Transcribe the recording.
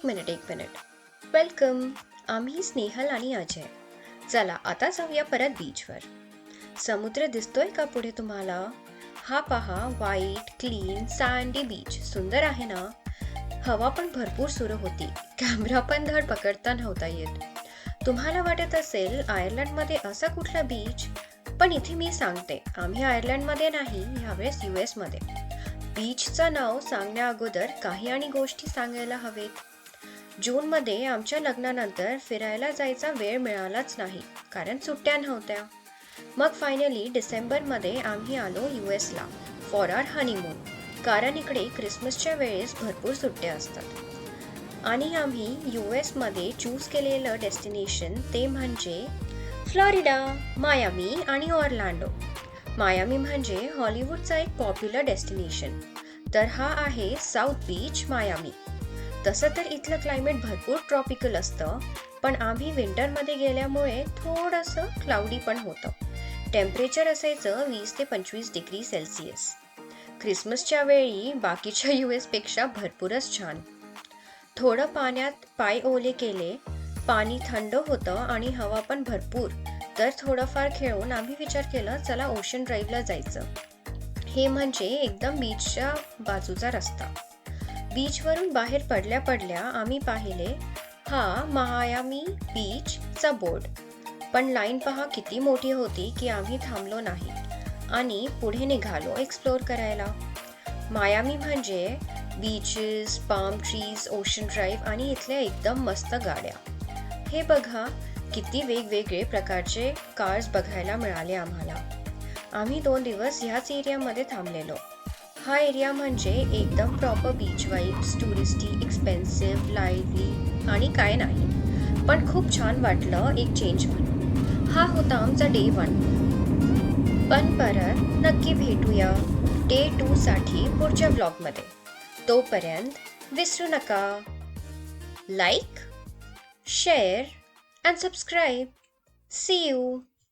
एक minute. Welcome. आम्ही स्नेहल आणि अजय. चला आता जाऊया परत बीचवर. समुद्र दिसतोय का पुढे तुम्हाला? हा पहा, व्हाईट क्लीन सँडी बीच. सुंदर आहे ना? हवा पण भरपूर सुरू होती. कॅमेरा पण धड पकडता नव्हता येत. तुम्हाला वाटत असेल आयर्लंडमध्ये असा कुठला बीच? पण इथे मी सांगते, आम्ही आयर्लंडमध्ये नाही, यावेळेस US मध्ये. बीचचं नाव सांगण्या अगोदर काही आणि गोष्टी सांगायला हवेत. जूनमध्ये आमच्या लग्नानंतर फिरायला जायचा वेळ मिळालाच नाही, कारण सुट्ट्या नव्हत्या. मग फायनली डिसेंबरमध्ये आम्ही आलो US ला फॉर आवर हनीमून, कारण इकडे क्रिसमसच्या वेळेस भरपूर सुट्ट्या असतात. आणि आम्ही US मध्ये चूज केलेलं डेस्टिनेशन ते म्हणजे फ्लोरिडा, मायामी आणि ऑरलँडो. मायामी म्हणजे हॉलिवूडचा एक पॉप्युलर डेस्टिनेशन, तर हा आहे साऊथ बीच मायामी. तसं तर इथलं क्लायमेट भरपूर ट्रॉपिकल असतं, पण आम्ही विंटरमध्ये गेल्यामुळे थोडंसं क्लाउडी पण होतं. टेम्परेचर असायचं 20 ते 25 डिग्री सेल्सिअस. क्रिसमसच्या वेळी बाकीच्या US पेक्षा भरपूरच छान. थोडं पाण्यात पाय ओले केले, पाणी थंड होतं आणि हवा पण भरपूर, तर थोडंफार खेळून आम्ही विचार केला चला ओशन ड्राईव्हला जायचं. हे म्हणजे एकदम बीचच्या बाजूचा रस्ता. बीचवरून बाहेर पडल्या पडल्या आम्ही पाहिले हा मायामी बीचचा बोर्ड. पण लाईन पहा किती मोठी होती की आम्ही थांबलो नाही आणि पुढे निघालो एक्सप्लोर करायला. मायामी म्हणजे beaches, palm trees, ocean drive आणि इथल्या एकदम मस्त गाड्या. हे बघा किती वेगवेगळे प्रकारचे कार्स बघायला मिळाले आम्हाला. आम्ही 2 दिवस ह्याच एरियामध्ये थांबलेलो. हा एरिया म्हणजे एकदम proper beach vibes, touristy, expensive, lively आणि काय नाही. पण खूप छान वाटलं एक चेंज म्हणून. हा होता आमचा डे 1. पण परत नक्की भेटूया डे 2 साठी पुढच्या व्लॉगमध्ये. तोपर्यंत विसरू नका like, share and subscribe. See you.